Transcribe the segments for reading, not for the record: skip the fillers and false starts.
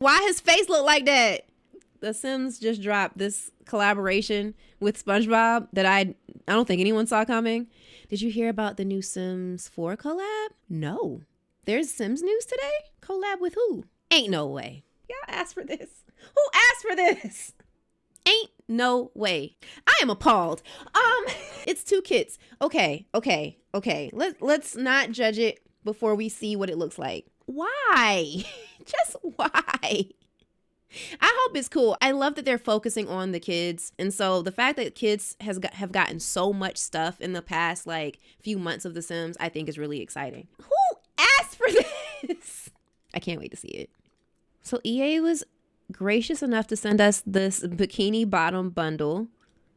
Why his face look like that? The Sims just dropped this collaboration with SpongeBob that I don't think anyone saw coming. Did you hear about the new Sims 4 collab? No. There's Sims news today? Collab with who? Ain't no way. Y'all asked for this. Who asked for this? Ain't no way. I am appalled. It's 2 kits. Okay. Let's not judge it before we see what it looks like. Why? Just why? I hope it's cool. I love that they're focusing on the kids. And so the fact that kids have gotten so much stuff in the past like few months of The Sims, I think is really exciting. Who asked for this? I can't wait to see it. So EA was gracious enough to send us this Bikini Bottom Bundle.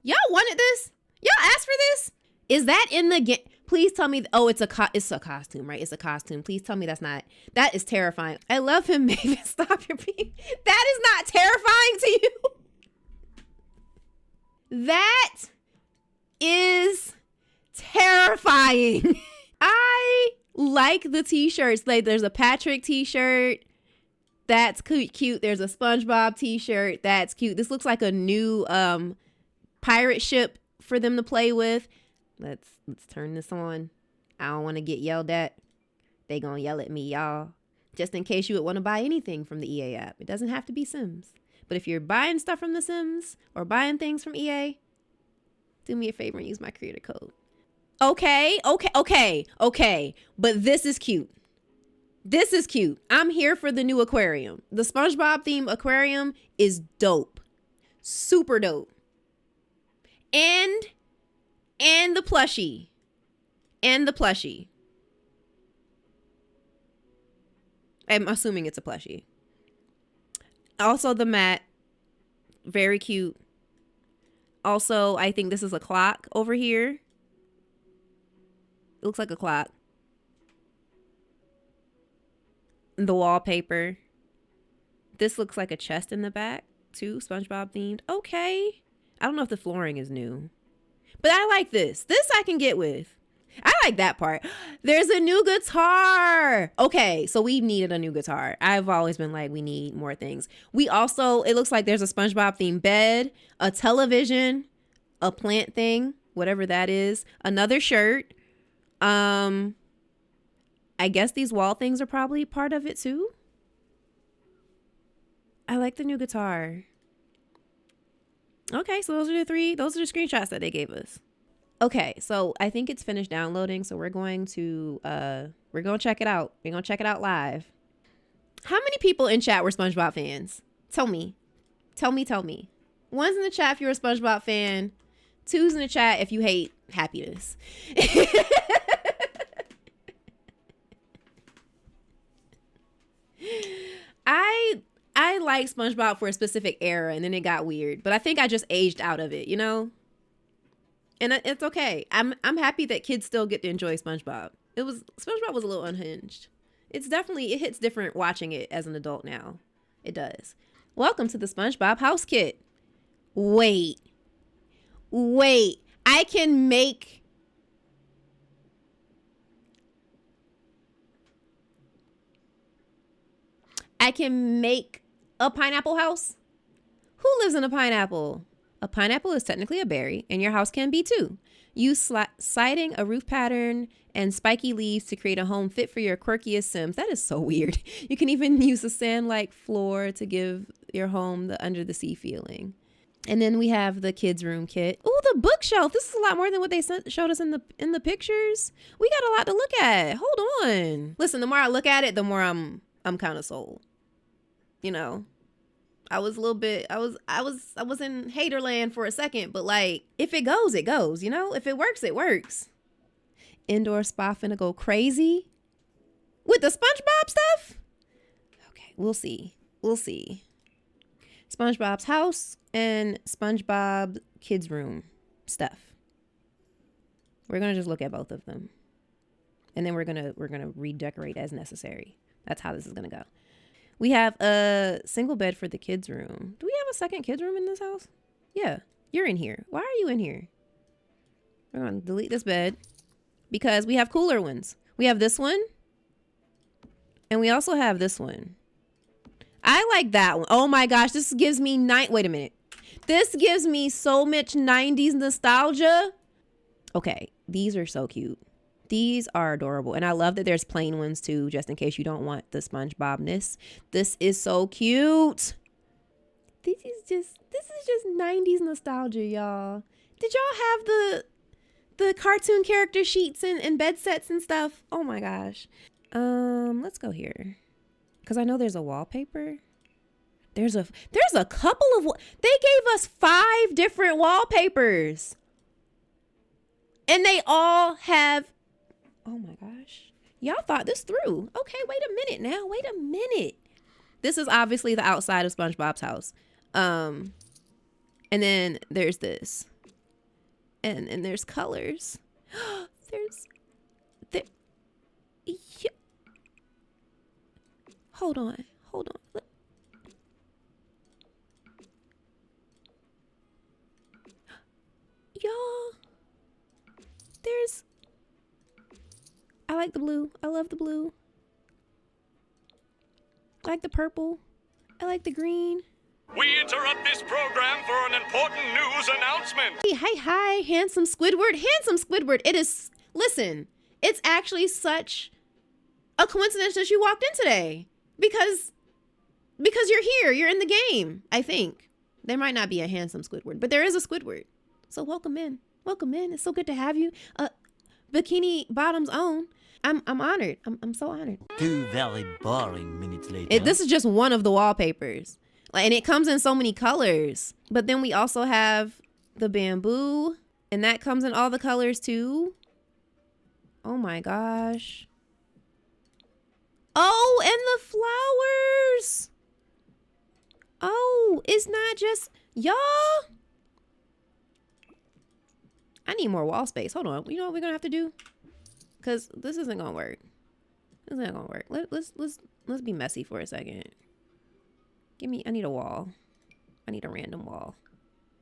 Y'all wanted this? Y'all asked for this? Is that in the game? Please tell me. Oh, it's a costume, right? It's a costume. Please tell me that's not. That is terrifying. I love him. Maybe stop your being. That is not terrifying to you. That is terrifying. I like the t-shirts. Like there's a Patrick t-shirt. That's cute. There's a SpongeBob t-shirt. That's cute. This looks like a new pirate ship for them to play with. Let's turn this on. I don't want to get yelled at. They gonna yell at me, y'all. Just in case you would want to buy anything from the EA app. It doesn't have to be Sims. But if you're buying stuff from the Sims or buying things from EA, do me a favor and use my creator code. Okay. But this is cute. This is cute. I'm here for the new aquarium. The SpongeBob themed aquarium is dope. Super dope. And the plushie. I'm assuming it's a plushie. Also the mat. Very cute. Also, I think this is a clock over here. It looks like a clock. The wallpaper. This looks like a chest in the back too. SpongeBob themed. Okay. I don't know if the flooring is new. But I like this. This I can get with. I like that part. There's a new guitar. Okay, so we needed a new guitar. I've always been like, we need more things. We also, it looks like there's a SpongeBob themed bed, a television, a plant thing, whatever that is, another shirt. I guess these wall things are probably part of it too. I like the new guitar. Okay, so those are the screenshots that they gave us. Okay, so I think it's finished downloading, so we're going to check it out. We're gonna check it out live. How many people in chat were SpongeBob fans? Tell me. One's in the chat if you're a SpongeBob fan. Two's in the chat if you hate happiness. I like SpongeBob for a specific era, and then it got weird. But I think I just aged out of it, you know? And it's okay. I'm happy that kids still get to enjoy SpongeBob. SpongeBob was a little unhinged. It hits different watching it as an adult now. It does. Welcome to the SpongeBob house kit. Wait. I can make a pineapple house? Who lives in a pineapple? A pineapple is technically a berry, and your house can be too. Use siding, a roof pattern, and spiky leaves to create a home fit for your quirkiest Sims. That is so weird. You can even use a sand-like floor to give your home the under-the-sea feeling. And then we have the kids' room kit. Ooh, the bookshelf. This is a lot more than what they showed us in the pictures. We got a lot to look at. Hold on. Listen, the more I look at it, the more I'm kind of sold. You know, I was in haterland for a second, but like, if it goes, it goes, you know? If it works, it works. Indoor spa finna go crazy with the SpongeBob stuff. Okay, we'll see. SpongeBob's house and SpongeBob kids room stuff. We're gonna just look at both of them, and then we're gonna redecorate as necessary. That's how this is gonna go. We have a single bed for the kids room. Do we have a second kids room in this house? Yeah, you're in here. Why are you in here? We're gonna delete this bed because we have cooler ones. We have this one, and we also have this one. I like that one. Oh my gosh, this gives me wait a minute. This gives me so much 90s nostalgia. Okay, these are so cute. These are adorable. And I love that there's plain ones too, just in case you don't want the SpongeBob-ness. This is so cute. This is just 90s nostalgia, y'all. Did y'all have the cartoon character sheets and bed sets and stuff? Oh my gosh. Let's go here. Cause I know there's a wallpaper. There's a couple of, they gave us 5 different wallpapers. And they all have, oh my gosh. Y'all thought this through. Okay, wait a minute now. Wait a minute. This is obviously the outside of SpongeBob's house. And then there's this. And there's colors. Yeah. Hold on. Y'all, I like the blue. I love the blue. I like the purple. I like the green. We interrupt this program for an important news announcement. Hi, handsome Squidward. Handsome Squidward. Listen, it's actually such a coincidence that you walked in today. Because you're here. You're in the game, I think. There might not be a handsome Squidward, but there is a Squidward. So welcome in. Welcome in. It's so good to have you. Bikini Bottom's own. I'm honored. I'm so honored. 2 very boring minutes later. This is just one of the wallpapers. And it comes in so many colors. But then we also have the bamboo. And that comes in all the colors too. Oh my gosh. Oh, and the flowers. Oh, it's not just, y'all. I need more wall space. Hold on. You know what we're gonna have to do? Cause this isn't gonna work. This isn't gonna work. Let's be messy for a second. I need a wall. I need a random wall.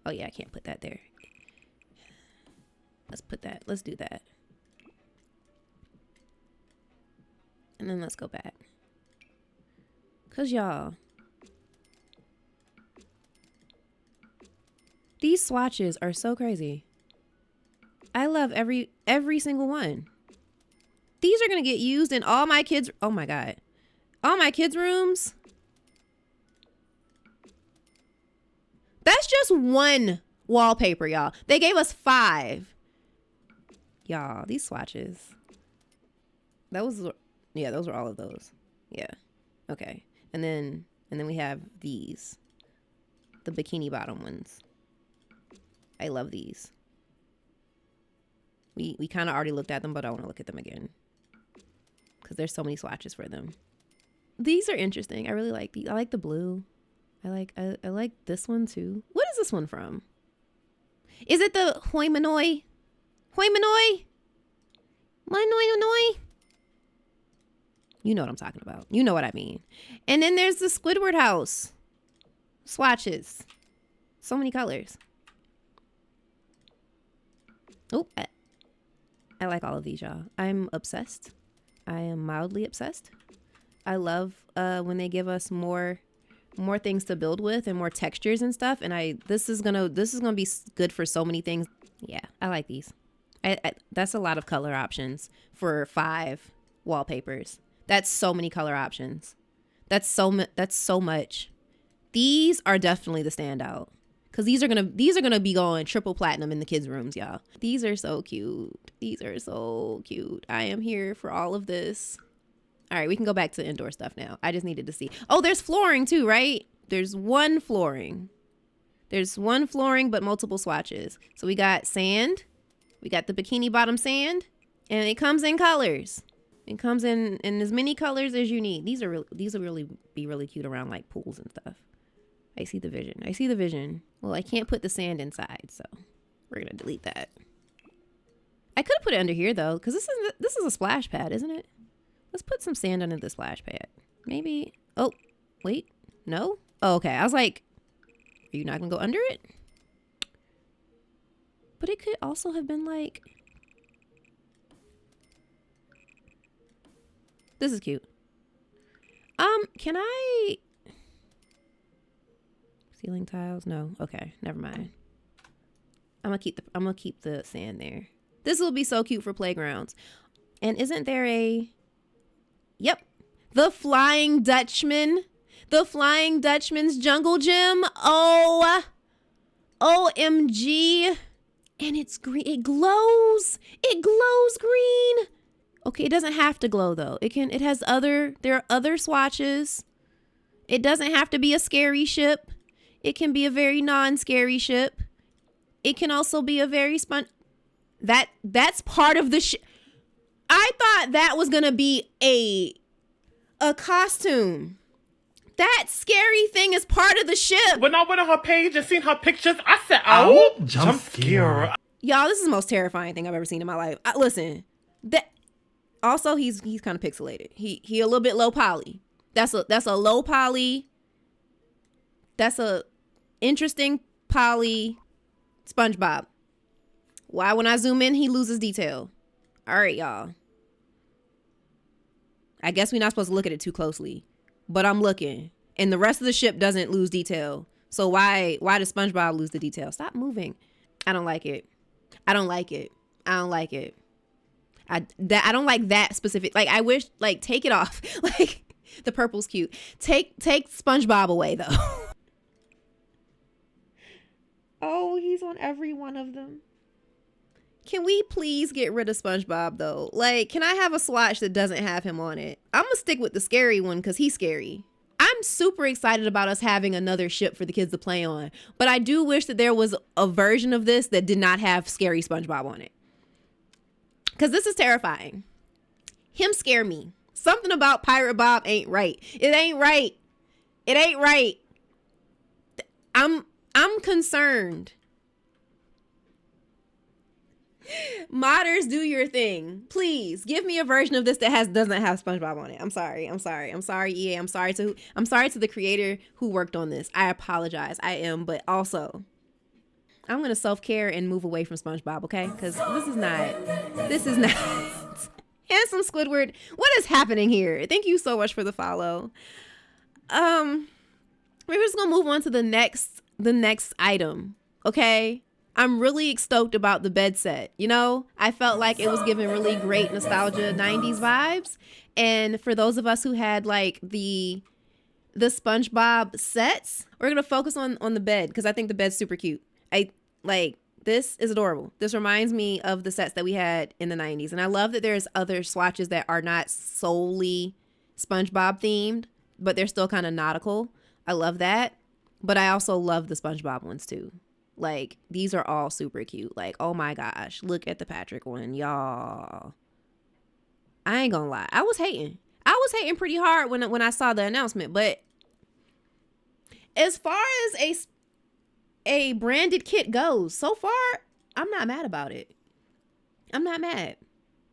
Oh yeah, I can't put that there. Let's do that. And then let's go back. Cause y'all, these swatches are so crazy. I love every single one. These are gonna get used in all my kids. Oh my God. All my kids' rooms. That's just one wallpaper, y'all. They gave us 5. Y'all, these swatches. Those were all of those. Yeah. Okay. And then we have these. The Bikini Bottom ones. I love these. We kind of already looked at them, but I want to look at them again. Because there's so many swatches for them. These are interesting. I really like these. I like the blue. I like this one too. What is this one from? Is it the Hoi Manoi? Hoi Manoi? Manoi? You know what I'm talking about. You know what I mean. And then there's the Squidward house. Swatches. So many colors. Oh, I like all of these, y'all. I'm obsessed. I am mildly obsessed. I love when they give us more things to build with and more textures and stuff. And this is gonna be good for so many things. Yeah, I like these. That's a lot of color options for 5 wallpapers. That's so many color options. That's so much. These are definitely the standout. Cause these are gonna be going triple platinum in the kids' rooms, y'all. These are so cute. These are so cute. I am here for all of this. All right, we can go back to indoor stuff now. I just needed to see. Oh, there's flooring too, right? There's one flooring. There's one flooring, but multiple swatches. So we got sand. We got the Bikini Bottom sand, and it comes in colors. It comes in as many colors as you need. These will really be really cute around like pools and stuff. I see the vision. Well, I can't put the sand inside, so we're gonna delete that. I could have put it under here though, because this is a splash pad, isn't it? Let's put some sand under the splash pad. Maybe. Oh, wait. No? Oh, okay. I was like, are you not gonna go under it? But it could also have been like, this is cute. Can I Ceiling tiles? No. Okay, never mind. I'm gonna keep the sand there. This will be so cute for playgrounds. And isn't there a... Yep. The Flying Dutchman. The Flying Dutchman's Jungle Gym. Oh. OMG. And it's green. It glows. It glows green. Okay, it doesn't have to glow though. There are other swatches. It doesn't have to be a scary ship. It can be a very non-scary ship. It can also be a very that's part of the I thought that was gonna be a costume. That scary thing is part of the ship. When I went on her page and seen her pictures, I said, "Oh, jump scare!" Y'all, this is the most terrifying thing I've ever seen in my life. Listen, that also he's kind of pixelated. He a little bit low poly. That's a low poly. That's a interesting poly SpongeBob. Why when I zoom in he loses detail? All right, y'all. I guess we're not supposed to look at it too closely, but I'm looking, and the rest of the ship doesn't lose detail. So why does SpongeBob lose the detail? Stop moving. I don't like it. I don't like it. I don't like it. I don't like that specific. Like, I wish, like, take it off. Like, the purple's cute. Take SpongeBob away though. Oh, he's on every one of them. Can we please get rid of SpongeBob though? Like, can I have a swatch that doesn't have him on it? I'm gonna stick with the scary one because he's scary. I'm super excited about us having another ship for the kids to play on, but I do wish that there was a version of this that did not have scary SpongeBob on it, because this is terrifying. Him scare me. Something about Pirate Bob ain't right. It ain't right. It ain't right. I'm concerned. Modders, do your thing. Please give me a version of this that doesn't have SpongeBob on it. I'm sorry, EA. I'm sorry to the creator who worked on this. I apologize. I am, but also I'm gonna self-care and move away from SpongeBob, okay? Because this is not Handsome Squidward, what is happening here? Thank you so much for the follow. We're just gonna move on to the next item, okay? I'm really stoked about the bed set. You know, I felt like it was giving really great nostalgia 90s vibes. And for those of us who had like the SpongeBob sets, we're going to focus on the bed because I think the bed's super cute. This is adorable. This reminds me of the sets that we had in the 90s. And I love that there's other swatches that are not solely SpongeBob themed, but they're still kind of nautical. I love that. But I also love the SpongeBob ones too. Like, these are all super cute. Like, oh my gosh, look at the Patrick one, y'all. I ain't gonna lie. I was hating pretty hard when I saw the announcement. But as far as a branded kit goes, so far, I'm not mad about it. I'm not mad.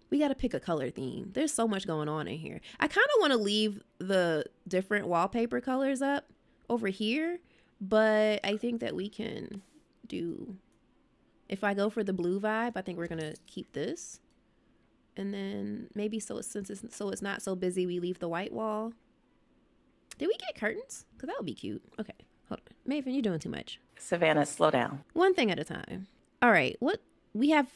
We got to pick a color theme. There's so much going on in here. I kind of want to leave the different wallpaper colors up over here, but I think that we can do, if I go for the blue vibe, I think we're gonna keep this, and then maybe since it's not so busy, we leave the white wall. Did we get curtains? Because that would be cute. Okay, hold on, Maven, you're doing too much. Savannah, slow down. One thing at a time. All right, what we have?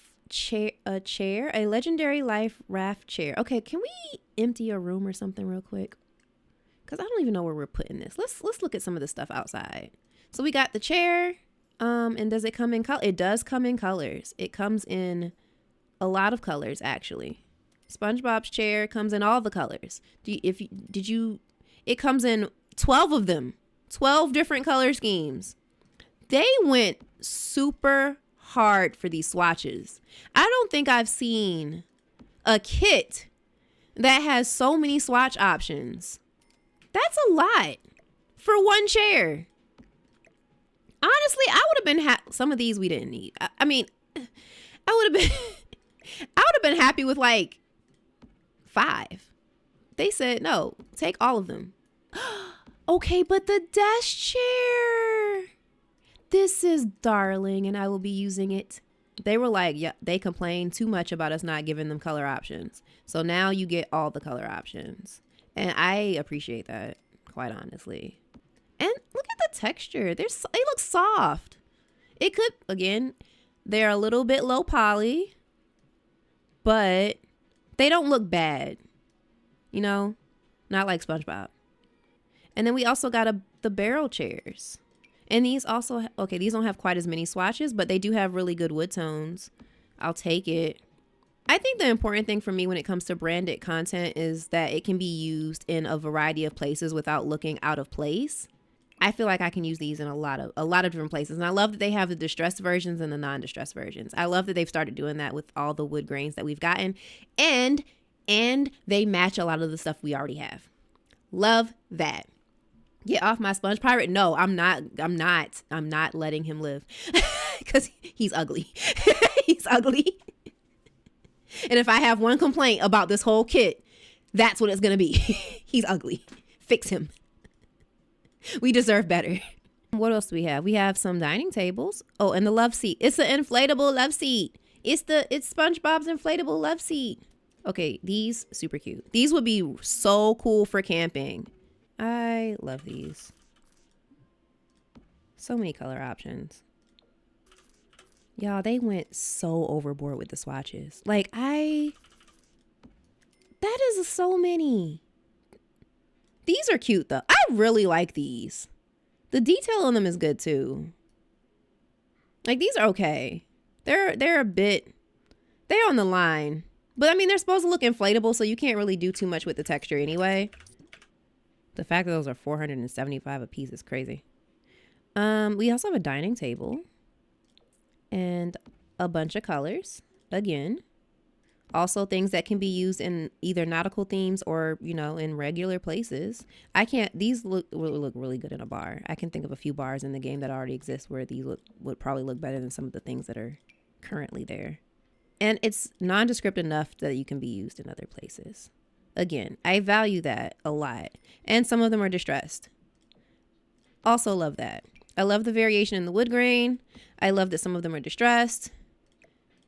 A legendary life raft chair. Okay, can we empty a room or something real quick? Because I don't even know where we're putting this. Let's look at some of the stuff outside. So we got the chair. And does it come in color? It does come in colors. It comes in a lot of colors, actually. SpongeBob's chair comes in all the colors. It comes in 12 of them. 12 different color schemes. They went super hard for these swatches. I don't think I've seen a kit that has so many swatch options. That's a lot for one chair. Honestly, I would have been some of these we didn't need. I mean, I would have been happy with like 5. They said, no, take all of them. Okay, but the desk chair. This is darling, and I will be using it. They were like, yeah, they complained too much about us not giving them color options. So now you get all the color options. And I appreciate that, quite honestly. And look at the texture. They look soft. It could, again, they're a little bit low poly, but they don't look bad. You know, not like SpongeBob. And then we also got the barrel chairs. And these also, okay, these don't have quite as many swatches, but they do have really good wood tones. I'll take it. I think the important thing for me when it comes to branded content is that it can be used in a variety of places without looking out of place. I feel like I can use these in a lot of different places. And I love that they have the distressed versions and the non-distressed versions. I love that they've started doing that with all the wood grains that we've gotten. And they match a lot of the stuff we already have. Love that. Get off my sponge pirate. No, I'm not letting him live because he's ugly. He's ugly. And if I have one complaint about this whole kit, that's what it's going to be. He's ugly. Fix him. We deserve better. What else do we have? We have some dining tables. Oh, and the love seat. It's an inflatable love seat. It's SpongeBob's inflatable love seat. Okay, these super cute. These would be so cool for camping. I love these. So many color options. Y'all, they went so overboard with the swatches. Like, that is so many. These are cute, though. I really like these. The detail on them is good, too. Like, these are okay. They're a bit... They're on the line. But, I mean, they're supposed to look inflatable, so you can't really do too much with the texture anyway. The fact that those are $475 a piece is crazy. We also have a dining table. And a bunch of colors, again. Also things that can be used in either nautical themes or, you know, in regular places. These look really good in a bar. I can think of a few bars in the game that already exist where these would probably look better than some of the things that are currently there. And it's nondescript enough that you can be used in other places. Again, I value that a lot. And some of them are distressed. Also love that. I love the variation in the wood grain. I love that some of them are distressed.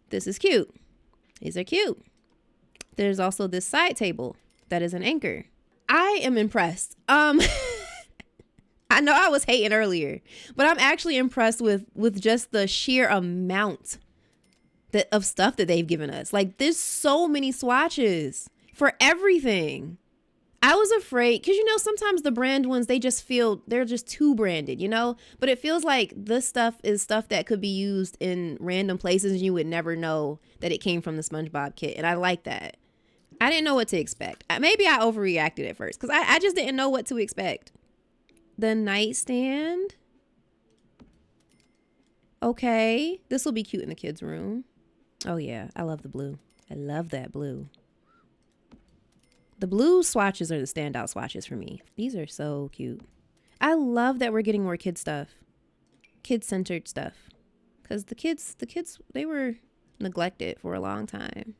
This is cute. These are cute. There's also this side table that is an anchor. I am impressed. I know I was hating earlier, but I'm actually impressed with just the sheer amount of stuff that they've given us. Like, there's so many swatches for everything. I was afraid because, you know, sometimes the brand ones, they're just too branded, you know, but it feels like this stuff is stuff that could be used in random places and you would never know that it came from the SpongeBob kit. And I like that. I didn't know what to expect. Maybe I overreacted at first because I just didn't know what to expect. The nightstand. Okay. This will be cute in the kids' room. Oh, yeah. I love the blue. I love that blue. The blue swatches are the standout swatches for me. These are so cute. I love that we're getting more kid stuff. Kid-centered stuff. Because the kids, they were neglected for a long time.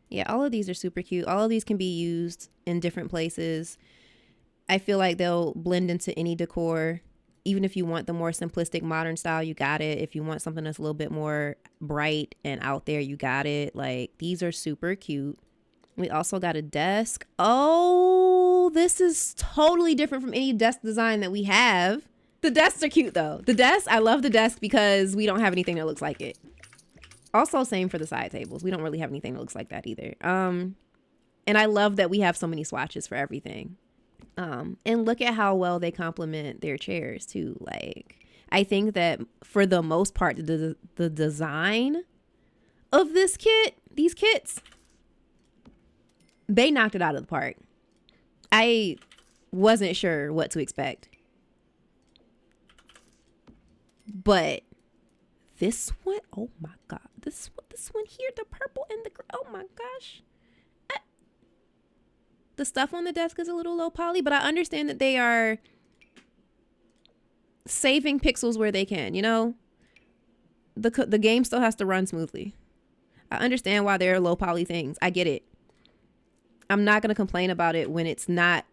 Yeah, all of these are super cute. All of these can be used in different places. I feel like they'll blend into any decor. Even if you want the more simplistic modern style, you got it. If you want something that's a little bit more bright and out there, you got it. Like, these are super cute. We also got a desk. Oh, this is totally different from any desk design that we have. The desks are cute though. I love the desk because we don't have anything that looks like it. Also, same for the side tables. We don't really have anything that looks like that either. And I love that we have so many swatches for everything. And look at how well they complement their chairs too. Like, I think that for the most part, the design of these kits, they knocked it out of the park. I wasn't sure what to expect. But this one, oh my God. This one here, the purple and the, oh my gosh. The stuff on the desk is a little low poly, but I understand that they are saving pixels where they can, you know? The game still has to run smoothly. I understand why there are low poly things. I get it. I'm not going to complain about it when it's not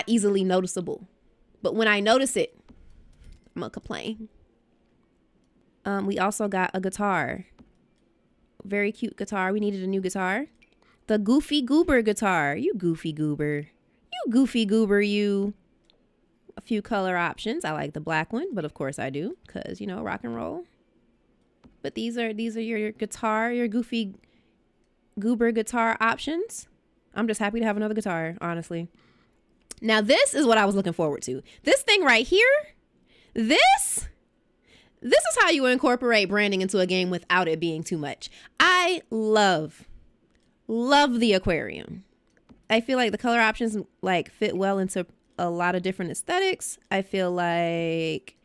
easily noticeable. But when I notice it, I'm going to complain. We also got a guitar. Very cute guitar. We needed a new guitar. The Goofy Goober guitar. You goofy goober. You goofy goober, you. few color options. I like the black one, but of course I do, because, you know, rock and roll. But these are your guitar, your goofy goober guitar options. I'm just happy to have another guitar, honestly. Now this is what I was looking forward to. This thing right here, this is how you incorporate branding into a game without it being too much. I love the aquarium. I feel like the color options like fit well into a lot of different aesthetics. I feel like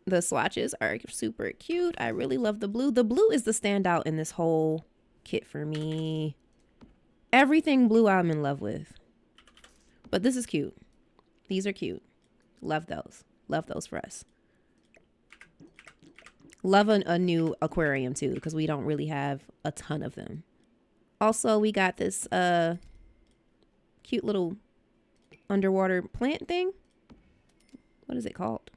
the swatches are super cute. I really love the blue. The blue is the standout in this whole kit for me. Everything blue I'm in love with. But this is cute. These are cute. Love those. Love those for us. Love a new aquarium too, because we don't really have a ton of them. Also, we got this cute little underwater plant thing. What is it called?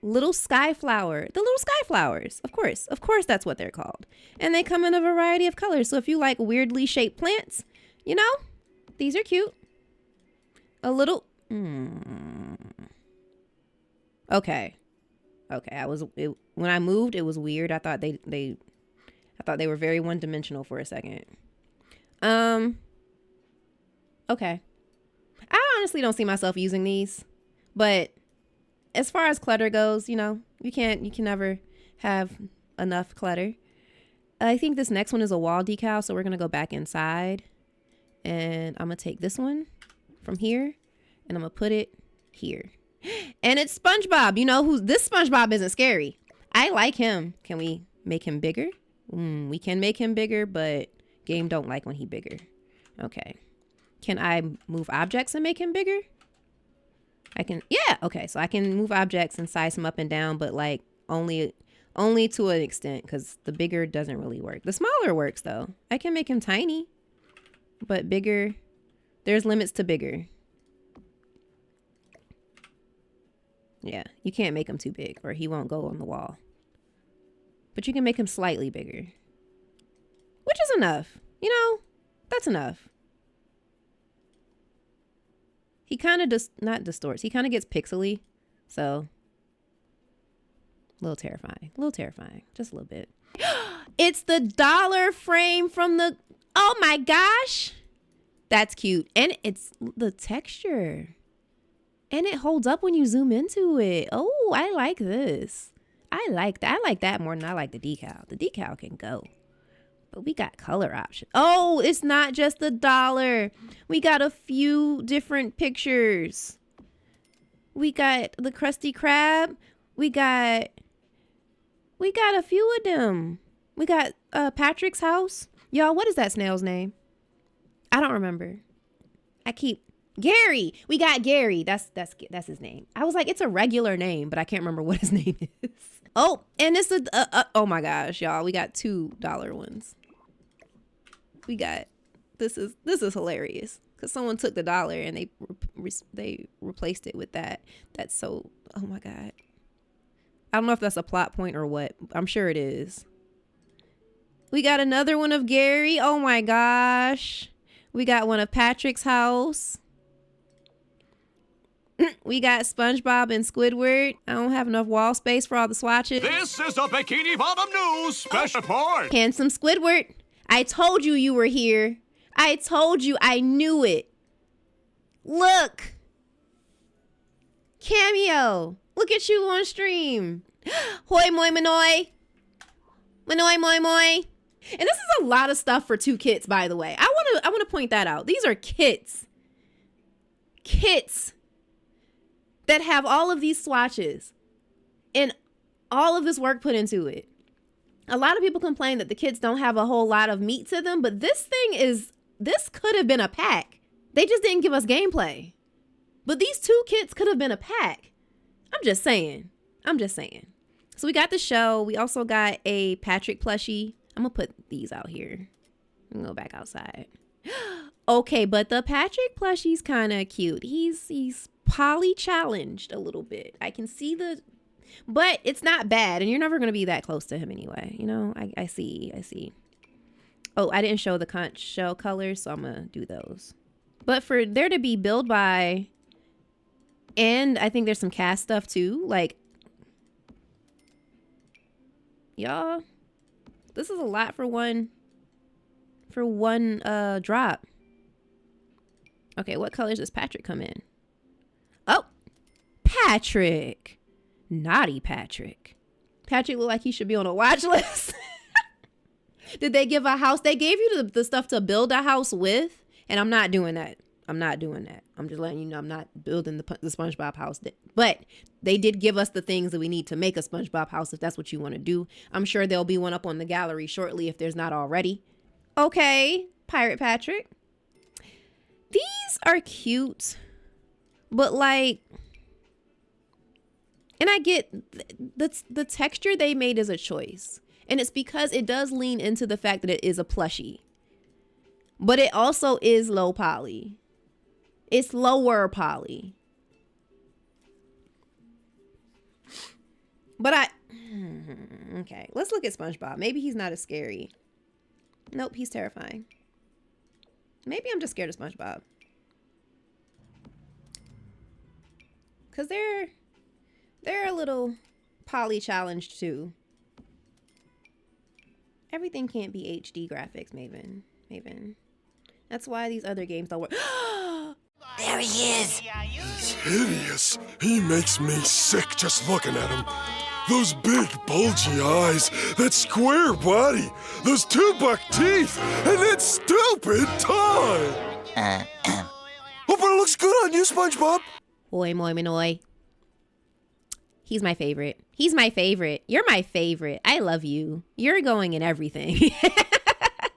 Little sky flower. The little sky flowers. Of course that's what they're called. And they come in a variety of colors. So if you like weirdly shaped plants, you know, these are cute. A little Okay. When I moved, it was weird. I thought they were very one-dimensional for a second. Okay. I honestly don't see myself using these, but as far as clutter goes, you know, you can never have enough clutter. I think this next one is a wall decal, so we're gonna go back inside, and I'm gonna take this one from here, and I'm gonna put it here. And it's SpongeBob. You know this SpongeBob isn't scary. I like him. Can we make him bigger? We can make him bigger, but game don't like when he bigger. Okay. Can I move objects and make him bigger? I can. Yeah. Okay. So I can move objects and size him up and down, but like only to an extent, because the bigger doesn't really work. The smaller works though. I can make him tiny, but bigger. There's limits to bigger. Yeah, you can't make him too big or he won't go on the wall. But you can make him slightly bigger, which is enough. You know, that's enough. He kind of not distorts. He kind of gets pixely. So a little terrifying. Just a little bit. It's the dollar frame from the, oh my gosh. That's cute. And it's the texture. And it holds up when you zoom into it. Oh, I like this. I like that. I like that more than I like the decal. The decal can go. But we got color options. Oh, it's not just the dollar. We got a few different pictures. We got the Krusty Krab. We got a few of them. We got Patrick's house. Y'all, what is that snail's name? I don't remember. Gary. We got Gary. That's his name. I was like, it's a regular name, but I can't remember what his name is. Oh, and it's oh my gosh, y'all. We got $2 ones. We got this is hilarious because someone took the dollar and they replaced it with that. That's so, oh my god. I don't know if that's a plot point or what. I'm sure it is. We got another one of Gary. Oh my gosh. We got one of Patrick's house. We got SpongeBob and Squidward. I don't have enough wall space for all the swatches. This is a Bikini Bottom News special report. Handsome Squidward. I told you were here. I told you. I knew it. Look. Cameo. Look at you on stream. Hoi moi manoi. Manoi moi moi. And this is a lot of stuff for 2 kits, by the way. I want to point that out. These are kits. Kits that have all of these swatches and all of this work put into it. A lot of people complain that the kits don't have a whole lot of meat to them, but this could have been a pack. They just didn't give us gameplay. But these 2 kits could have been a pack. I'm just saying. So we got the shell. We also got a Patrick plushie. I'm gonna put these out here. I'm gonna go back outside. Okay, but the Patrick plushie's kind of cute. He's poly challenged a little bit. I can see but it's not bad, and you're never gonna be that close to him anyway. You know, I see. Oh, I didn't show the conch shell colors, so I'm gonna do those. But for there to be build by And I think there's some cast stuff too. Like, y'all, this is a lot for one drop. Okay, what colors does Patrick come in? Oh, Patrick. Naughty Patrick. Patrick look like he should be on a watch list. Did they give a house? They gave you the stuff to build a house with, and I'm not doing that. I'm not doing that. I'm just letting you know I'm not building the SpongeBob house. But they did give us the things that we need to make a SpongeBob house if that's what you want to do. I'm sure there'll be one up on the gallery shortly if there's not already. Okay, Pirate Patrick. These are cute, but like, and I get the texture they made is a choice. And it's because it does lean into the fact that it is a plushie. But it also is low poly. It's lower poly. But okay, let's look at SpongeBob. Maybe he's not as scary. Nope, he's terrifying. Maybe I'm just scared of SpongeBob. Because they're a little poly challenged too. Everything can't be HD graphics, Maven. That's why these other games don't work. There he is. He's hideous. He makes me sick just looking at him. Those big, bulgy eyes, that square body, those 2-buck teeth, and that stupid tie. Oh, but it looks good on you, SpongeBob. Oi, moi, minoi. He's my favorite. He's my favorite. You're my favorite. I love you. You're going in everything.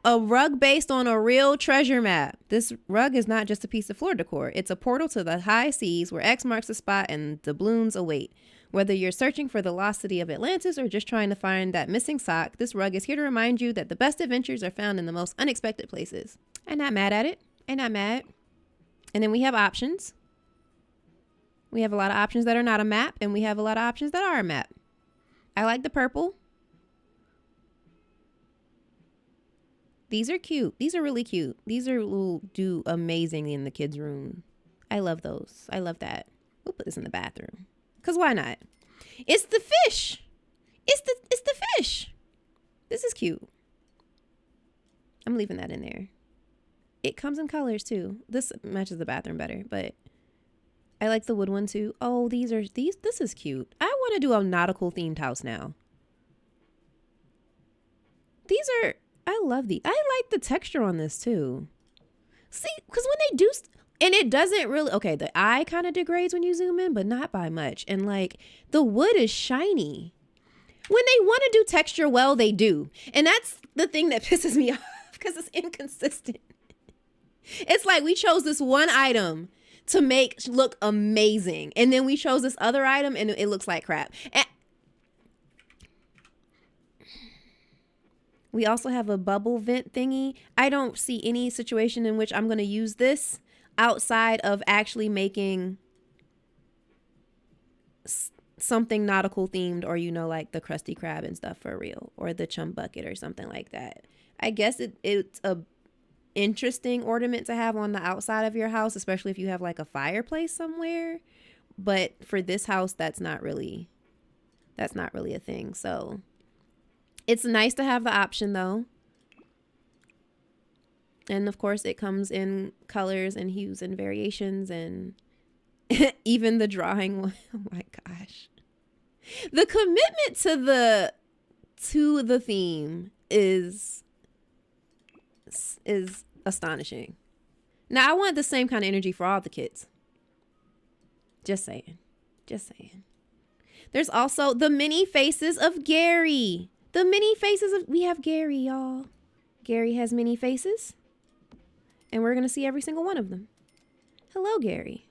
A rug based on a real treasure map. This rug is not just a piece of floor decor. It's a portal to the high seas where X marks the spot and doubloons await. Whether you're searching for the lost city of Atlantis or just trying to find that missing sock, this rug is here to remind you that the best adventures are found in the most unexpected places. I'm not mad at it. I'm not mad. And then we have options. We have a lot of options that are not a map, and we have a lot of options that are a map. I like the purple. These are cute. These are really cute. These will do amazing in the kids' room. I love those. I love that. We'll put this in the bathroom. Because why not? It's the fish. It's the fish. This is cute. I'm leaving that in there. It comes in colors too. This matches the bathroom better, but I like the wood one too. Oh, this is cute. I want to do a nautical themed house now. I love these. I like the texture on this too. See, because when they do, and it doesn't really, okay, the eye kind of degrades when you zoom in, but not by much. And like the wood is shiny. When they want to do texture well, they do. And that's the thing that pisses me off because it's inconsistent. It's like we chose this one item to make look amazing, and then we chose this other item and it looks like crap. And we also have a bubble vent thingy. I don't see any situation in which I'm going to use this outside of actually making something nautical themed, or like the Krusty Krab and stuff for real, or the chum bucket or something like that. I guess it's a interesting ornament to have on the outside of your house, especially if you have like a fireplace somewhere. But for this house, that's not really a thing. So it's nice to have the option though. And of course it comes in colors and hues and variations, and even the drawing one. Oh my gosh. The commitment to the theme is astonishing. Now I want the same kind of energy for all the kids. Just saying. There's also the mini faces of Gary. We have Gary, y'all. Gary has many faces, and we're gonna see every single one of them. Hello, Gary.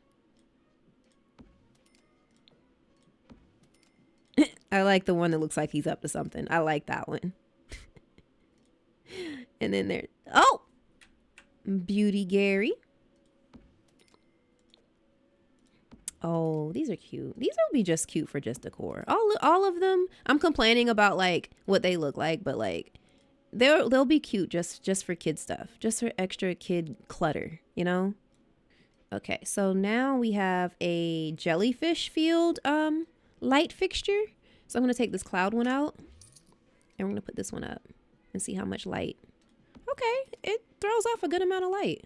I like the one that looks like he's up to something. I like that one. And then Beauty Gary. Oh, these are cute. These will be just cute for just decor. All of them. I'm complaining about like what they look like, but like they'll be cute just for kid stuff, just for extra kid clutter, Okay, so now we have a jellyfish field light fixture. So I'm going to take this cloud one out and we're going to put this one up and see how much light. Okay, it throws off a good amount of light.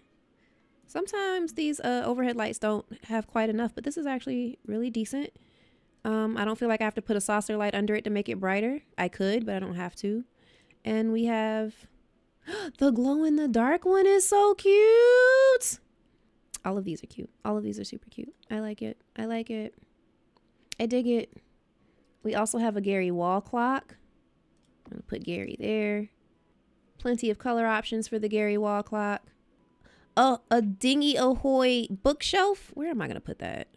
Sometimes these overhead lights don't have quite enough, but this is actually really decent. I don't feel like I have to put a saucer light under it to make it brighter. I could, but I don't have to. And we have the glow in the dark one is so cute. All of these are cute. All of these are super cute. I like it. I like it. I dig it. We also have a Gary wall clock. I'm gonna put Gary there. Plenty of color options for the Gary wall clock. Oh, a Dingy Ahoy bookshelf. Where am I gonna put that?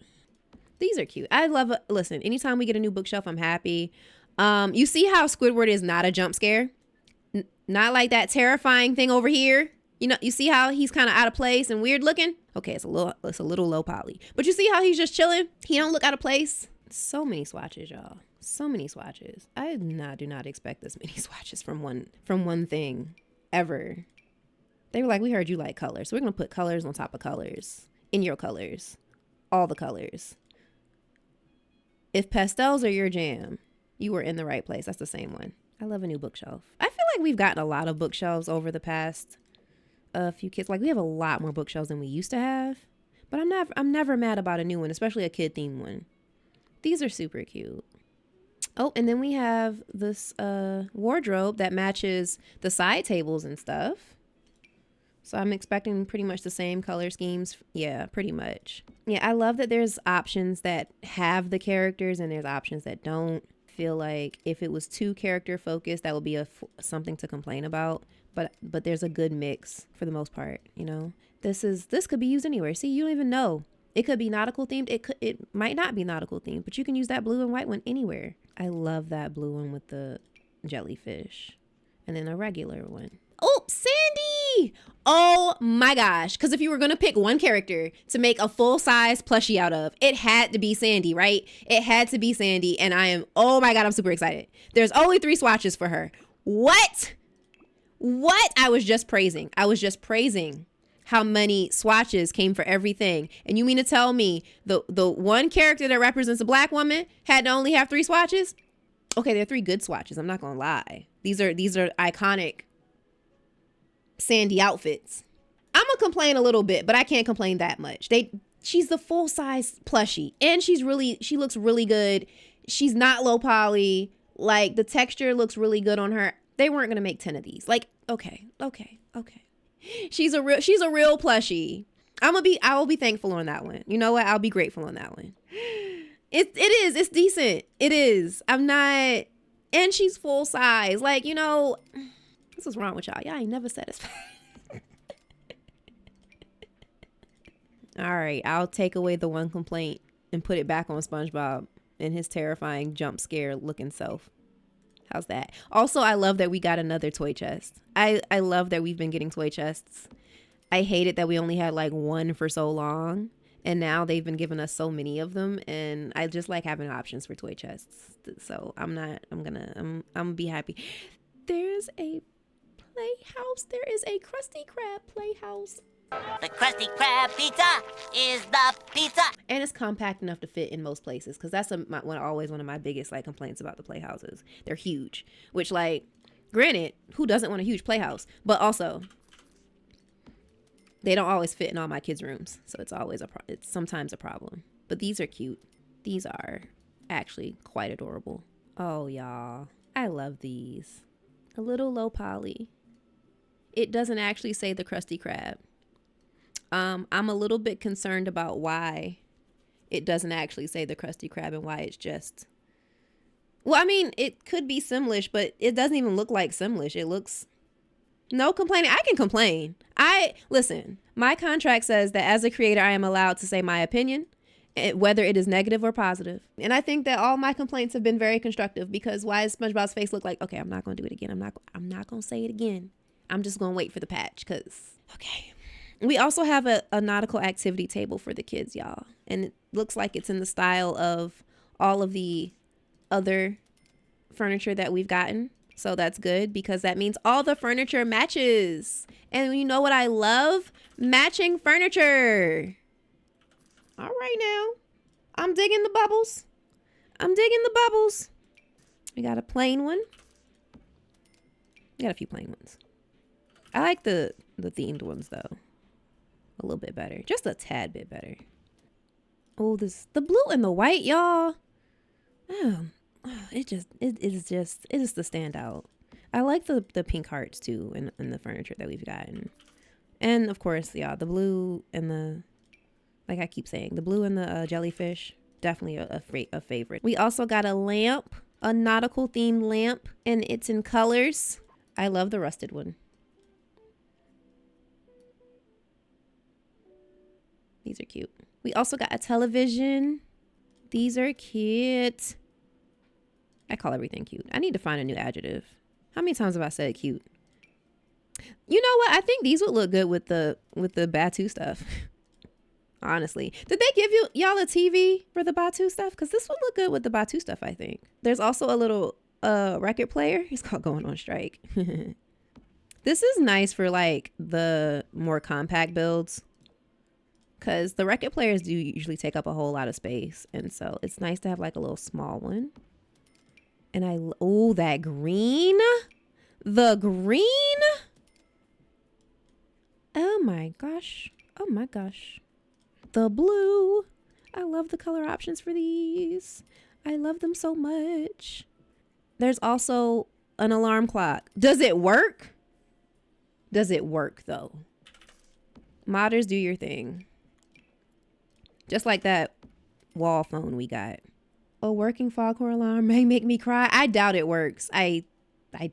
These are cute. I love it. Listen, anytime we get a new bookshelf, I'm happy. You see how Squidward is not a jump scare? Not like that terrifying thing over here. You know, you see how he's kind of out of place and weird looking? Okay, it's a little low poly. But you see how he's just chilling? He don't look out of place. So many swatches, y'all. So many swatches. I do not expect this many swatches from one thing ever. They were like, we heard you like colors. So we're going to put colors on top of colors. In your colors. All the colors. If pastels are your jam, you were in the right place. That's the same one. I love a new bookshelf. I feel like we've gotten a lot of bookshelves over the past few kids. Like we have a lot more bookshelves than we used to have. But I'm never mad about a new one, especially a kid themed one. These are super cute. Oh, and then we have this wardrobe that matches the side tables and stuff. So I'm expecting pretty much the same color schemes. Yeah, pretty much. Yeah, I love that there's options that have the characters and there's options that don't. Feel like if it was too character focused, that would be something to complain about. But there's a good mix for the most part, you know. This could be used anywhere. See, you don't even know. It could be nautical themed. It might not be nautical themed, but you can use that blue and white one anywhere. I love that blue one with the jellyfish. And then a regular one. Oh, Sandy! Oh my gosh. Because if you were going to pick one character to make a full-size plushie out of, it had to be Sandy, right? It had to be Sandy. And oh my God, I'm super excited. There's only 3 swatches for her. What? I was just praising how many swatches came for everything. And you mean to tell me the one character that represents a black woman had to only have 3 swatches? Okay, they're 3 good swatches. I'm not going to lie. These are iconic Sandy outfits. I'm gonna complain a little bit, but I can't complain that much. She's the full size plushie and she looks really good. She's not low poly. Like the texture looks really good on her. They weren't gonna make 10 of these. Like, okay. She's a real plushie. I will be thankful on that one. You know what? I'll be grateful on that one. It's decent. It is. I'm not, and she's full size. Like, you know, this is wrong with y'all. Y'all ain't never satisfied. All right, I'll take away the one complaint and put it back on SpongeBob and his terrifying jump scare looking self. How's that? Also, I love that we got another toy chest. I love that we've been getting toy chests. I hated that we only had like one for so long. And now they've been giving us so many of them. And I just like having options for toy chests. So I'm gonna be happy. There's a playhouse. There is a Krusty Krab playhouse. The Krusty Krab pizza is the pizza. And it's compact enough to fit in most places. Because that's always one of my biggest like complaints about the playhouses. They're huge. Which, like, granted, who doesn't want a huge playhouse? But also, they don't always fit in all my kids' rooms. So it's sometimes a problem. But these are cute. These are actually quite adorable. Oh, y'all. I love these. A little low poly. It doesn't actually say the Krusty Krab. I'm a little bit concerned about why it doesn't actually say the Krusty Krab and why it's just... Well, I mean, it could be Simlish, but it doesn't even look like Simlish. It looks... No complaining. I can complain. Listen, my contract says that as a creator, I am allowed to say my opinion, whether it is negative or positive. And I think that all my complaints have been very constructive because why does SpongeBob's face look like, okay, I'm not going to do it again. I'm not going to say it again. I'm just going to wait for the patch because, okay. We also have a nautical activity table for the kids, y'all. And it looks like it's in the style of all of the other furniture that we've gotten. So that's good because that means all the furniture matches. And you know what I love? Matching furniture. All right now. I'm digging the bubbles. I'm digging the bubbles. We got a plain one. We got a few plain ones. I like the themed ones though. A little bit better. Just a tad bit better. Oh, the blue and the white, y'all. Oh, it is the standout. I like the pink hearts too in the furniture that we've gotten. And of course, yeah, the blue and the, like I keep saying, the blue and the jellyfish, definitely a favorite. We also got a lamp, a nautical themed lamp, and it's in colors. I love the rusted one. These are cute. We also got a television. These are cute. I call everything cute. I need to find a new adjective. How many times have I said cute? You know what? I think these would look good with the Batu stuff. Honestly. Did they give y'all a TV for the Batu stuff? Because this would look good with the Batu stuff, I think. There's also a little record player. It's called Going on Strike. This is nice for like the more compact builds. Because the record players do usually take up a whole lot of space. And so it's nice to have like a little small one. And oh, that green. The green. Oh my gosh. Oh my gosh. The blue. I love the color options for these. I love them so much. There's also an alarm clock. Does it work? Does it work though? Modders, do your thing. Just like that wall phone we got. A working foghorn alarm may make me cry. I doubt it works. I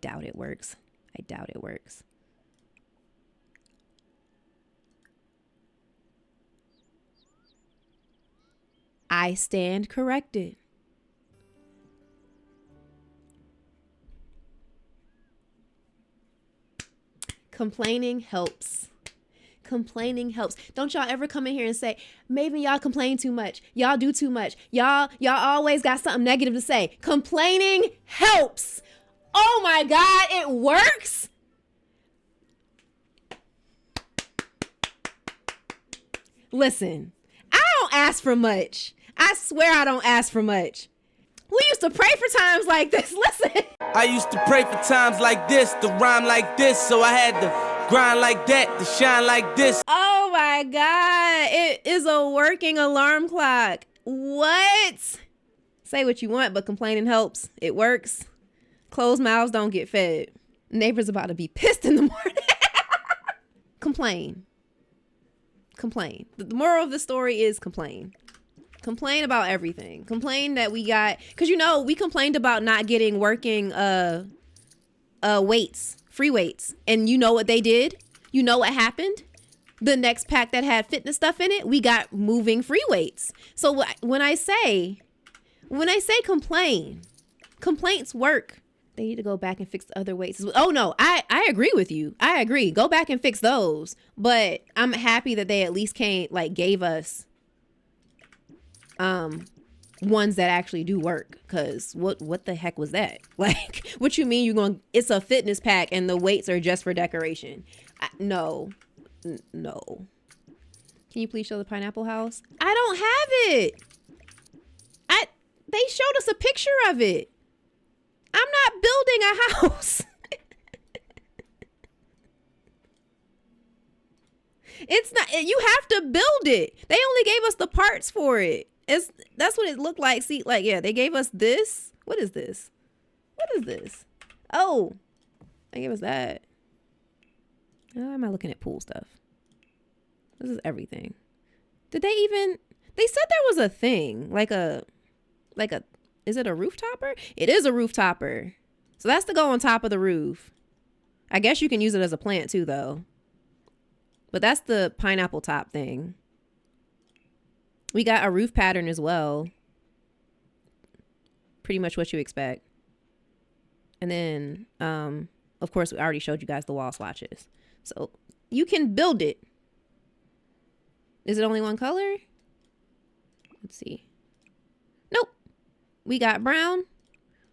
doubt it works. I doubt it works. I stand corrected. Complaining helps. Complaining helps. Don't y'all ever come in here and say, maybe y'all complain too much. Y'all do too much. Y'all always got something negative to say. Complaining helps. Oh my God, it works. Listen, I don't ask for much. I swear I don't ask for much. We used to pray for times like this. Listen. I used to pray for times like this, to rhyme like this, so I had to grind like that, to shine like this. Oh my God. It is a working alarm clock. What? Say what you want, but complaining helps. It works. Closed mouths don't get fed. Neighbor's about to be pissed in the morning. Complain. Complain. The moral of the story is complain. Complain about everything. Complain that we got, because you know, we complained about not getting working weights. Free weights. And you know what they did? You know what happened? The next pack that had fitness stuff in it, we got moving free weights. So when I say complain, complaints work. They need to go back and fix the other weights. Oh no, I agree with you. I agree. Go back and fix those. But I'm happy that they at least gave us ones that actually do work, because what the heck was that? Like, what you mean it's a fitness pack and the weights are just for decoration? No. Can you please show the pineapple house? I don't have it. They showed us a picture of it. I'm not building a house. It's not, you have to build it. They only gave us the parts for it. That's what it looked like. See, like, yeah, they gave us this. What is this? What is this? Oh, they gave us that. How am I looking at pool stuff? This is everything. Did they said there was a thing, is it a roof topper? It is a roof topper. So that's to go on top of the roof. I guess you can use it as a plant too, though. But that's the pineapple top thing. We got a roof pattern as well. Pretty much what you expect. And then, of course, we already showed you guys the wall swatches. So you can build it. Is it only one color? Let's see. Nope. We got brown.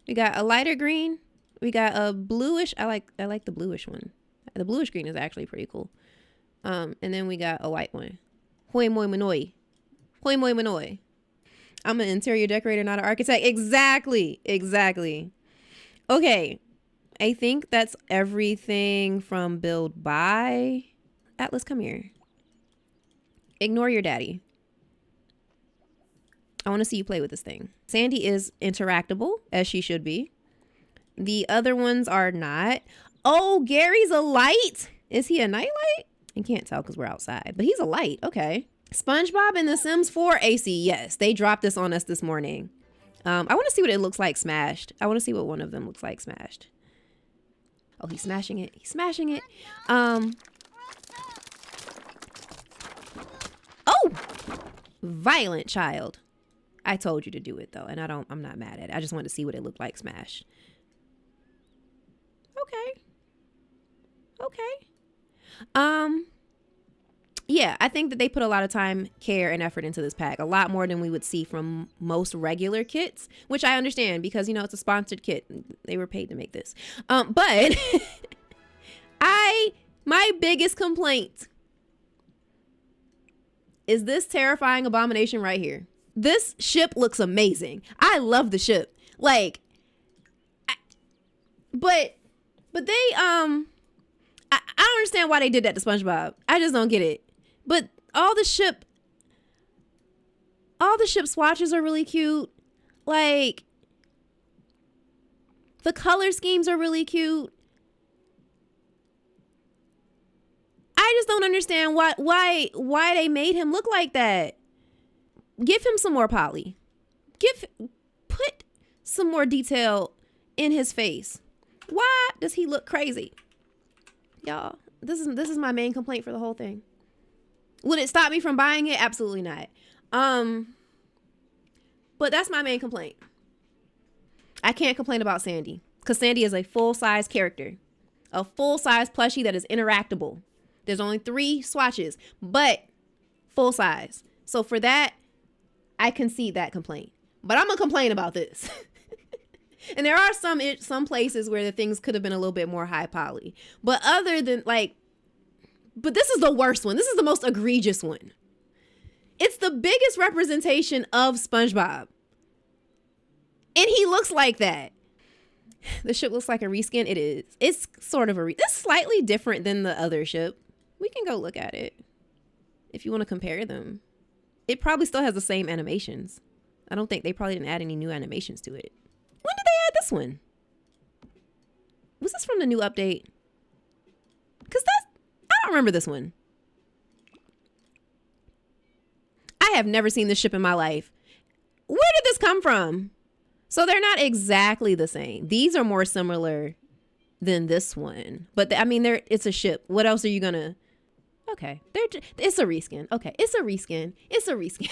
We got a lighter green. We got a bluish. I like the bluish one. The bluish green is actually pretty cool. And then we got a white one. Hoi moi manoi. Hoi moi manoi. I'm an interior decorator, not an architect. Exactly. Okay. I think that's everything from Build By. Atlas, come here. Ignore your daddy. I want to see you play with this thing. Sandy is interactable, as she should be. The other ones are not. Oh, Gary's a light. Is he a nightlight? I can't tell because we're outside, but he's a light. Okay. SpongeBob and The Sims 4 AC. Yes, they dropped this on us this morning. I want to see what it looks like smashed. I want to see what one of them looks like smashed. Oh, he's smashing it. He's smashing it. Oh, violent child. I told you to do it though, and I'm not mad at it. I just wanted to see what it looked like smashed. Okay. Yeah, I think that they put a lot of time, care, and effort into this pack. A lot more than we would see from most regular kits, which I understand because, you know, it's a sponsored kit. They were paid to make this. But my biggest complaint is this terrifying abomination right here. This ship looks amazing. I love the ship. Like, but they, I don't understand why they did that to SpongeBob. I just don't get it. But all the ship swatches are really cute. Like, the color schemes are really cute. I just don't understand why they made him look like that. Give him some more poly. Put some more detail in his face. Why does he look crazy? Y'all, this is my main complaint for the whole thing. Would it stop me from buying it? Absolutely not. But that's my main complaint. I can't complain about Sandy because Sandy is a full-size character, a full-size plushie that is interactable. There's only 3 swatches, but full size. So for that, I concede that complaint. But I'm gonna complain about this. And there are some places where the things could have been a little bit more high poly. But other than but this is the worst one. This is the most egregious one. It's the biggest representation of SpongeBob. And he looks like that. The ship looks like a reskin. It is. It's sort of it's slightly different than the other ship. We can go look at it if you want to compare them. It probably still has the same animations. I don't think they probably didn't add any new animations to it. When did they add this one? Was this from the new update? Because I don't remember this one. I have never seen this ship in my life. Where did this come from? So they're not exactly the same. These are more similar than this one. But I mean, it's a ship. What else are you gonna... Okay, it's a reskin. Okay, it's a reskin. It's a reskin.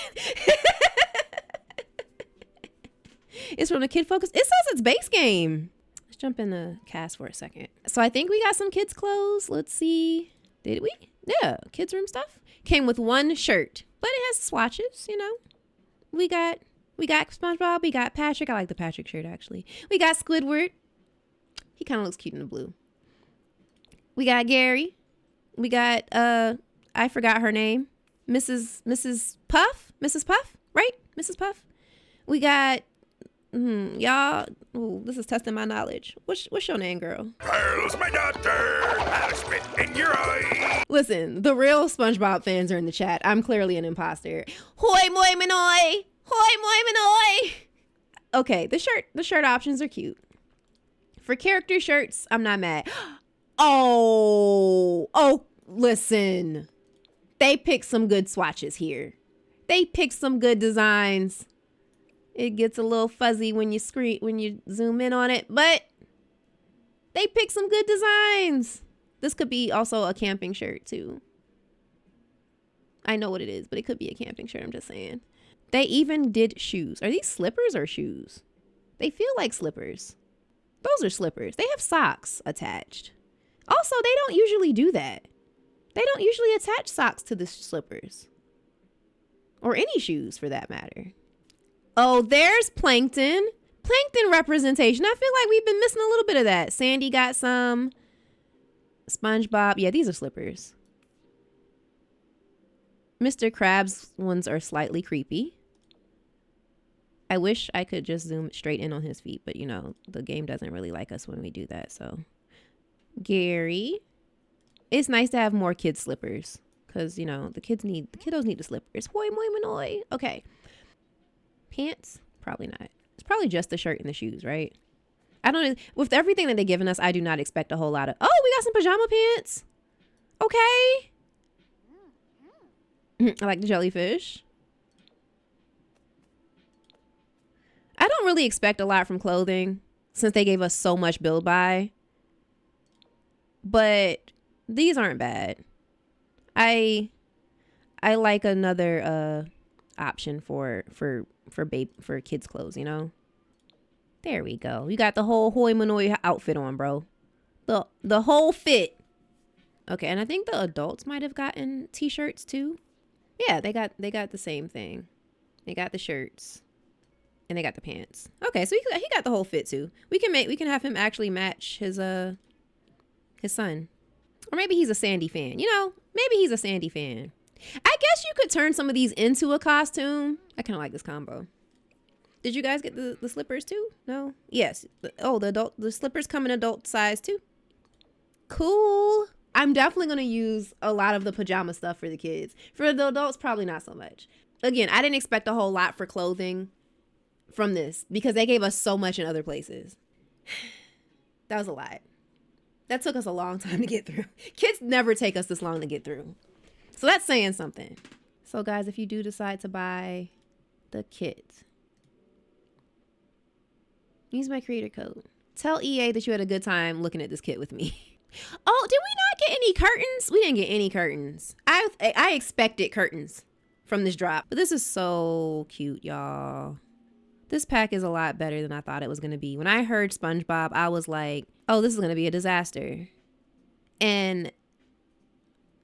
It's from the Kid Focus. It says it's base game. Let's jump in the cast for a second. So I think we got some kids' clothes. Let's see. Did we? Yeah, kids' room stuff. Came with 1 shirt, but it has swatches, you know. We got SpongeBob. We got Patrick. I like the Patrick shirt, actually. We got Squidward. He kind of looks cute in the blue. We got Gary. We got, I forgot her name. Mrs. Puff? Mrs. Puff, right? Mrs. Puff. We got, y'all, ooh, this is testing my knowledge. What's your name, girl? Pearls, my daughter, I'll spit in your eye. Listen, the real SpongeBob fans are in the chat. I'm clearly an imposter. Hoi moi manoi! Hoi moi manoi! Okay, the shirt options are cute. For character shirts, I'm not mad. Oh, listen. They picked some good swatches here. They picked some good designs. It gets a little fuzzy when you zoom in on it, but they picked some good designs. This could be also a camping shirt too. I know what it is, but it could be a camping shirt, I'm just saying. They even did shoes. Are these slippers or shoes? They feel like slippers. Those are slippers. They have socks attached. Also, they don't usually do that. They don't usually attach socks to the slippers. Or any shoes for that matter. Oh, there's Plankton. Plankton representation. I feel like we've been missing a little bit of that. Sandy got some. SpongeBob. Yeah, these are slippers. Mr. Krabs ones are slightly creepy. I wish I could just zoom straight in on his feet, but you know, the game doesn't really like us when we do that. So Gary, it's nice to have more kids slippers because, you know, the kiddos need the slippers. Hoi moi manoi. Okay. Pants? Probably not. It's probably just the shirt and the shoes, right? I don't, with everything that they've given us, I do not expect a whole lot of, oh, we got some pajama pants. Okay. I like the jellyfish. I don't really expect a lot from clothing since they gave us so much build by. But these aren't bad. I like another option for kids clothes, you know. There we go. You got the whole hoi manoi outfit on, bro. The whole fit. Okay, and I think the adults might have gotten t-shirts too. Yeah, they got the same thing. They got the shirts. And they got the pants. Okay, so he got the whole fit too. We can have him actually match his son. Or maybe he's a Sandy fan. You know, maybe he's a Sandy fan. I guess you could turn some of these into a costume. I kind of like this combo. Did you guys get the slippers too? No? Yes. Oh, the slippers come in adult size too. Cool. I'm definitely going to use a lot of the pajama stuff for the kids. For the adults, probably not so much. Again, I didn't expect a whole lot for clothing from this because they gave us so much in other places. That was a lot. That took us a long time to get through. Kids never take us this long to get through. So that's saying something. So guys, if you do decide to buy the kit, use my creator code. Tell EA that you had a good time looking at this kit with me. Oh, did we not get any curtains? We didn't get any curtains. I expected curtains from this drop. But this is so cute, y'all. This pack is a lot better than I thought it was going to be. When I heard SpongeBob, I was like, oh, this is going to be a disaster. And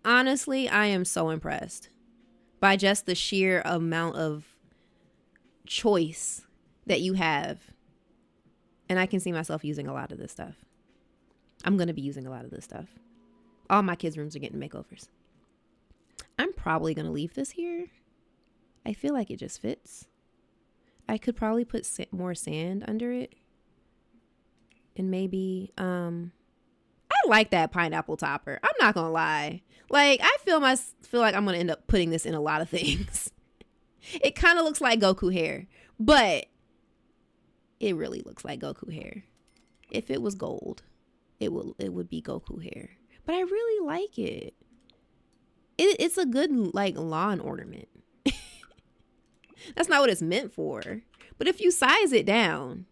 honestly, I am so impressed by just the sheer amount of choice that you have. And I can see myself using a lot of this stuff. I'm going to be using a lot of this stuff. All my kids' rooms are getting makeovers. I'm probably going to leave this here. I feel like it just fits. I could probably put more sand under it. And maybe, I like that pineapple topper. I'm not going to lie. Like, I feel like I'm going to end up putting this in a lot of things. It kind of looks like Goku hair, but it really looks like Goku hair. If it was gold, it would be Goku hair. But I really like it. It's a good, like, lawn ornament. That's not what it's meant for. But if you size it down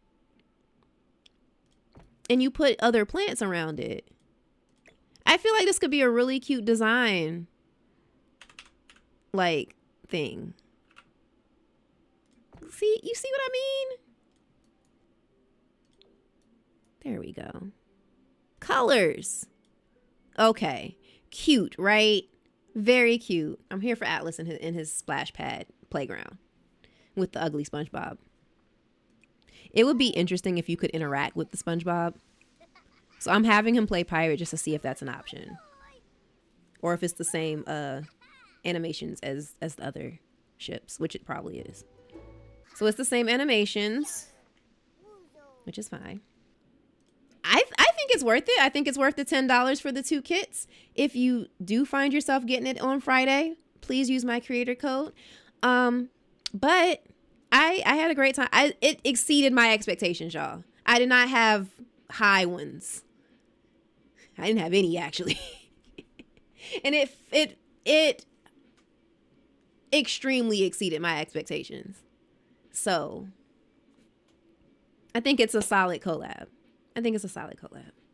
and you put other plants around it, I feel like this could be a really cute design, like, thing. You see what I mean? There we go. Colors. Okay. Cute, right? Very cute. I'm here for Atlas in his splash pad playground with the ugly SpongeBob. It would be interesting if you could interact with the SpongeBob. So I'm having him play pirate just to see if that's an option. Or if it's the same animations as the other ships, which it probably is. So it's the same animations, which is fine. I think it's worth it. I think it's worth the $10 for the 2 kits. If you do find yourself getting it on Friday, please use my creator code. But I had a great time. It exceeded my expectations, y'all. I did not have high ones. I didn't have any, actually. And it extremely exceeded my expectations. So I think it's a solid collab.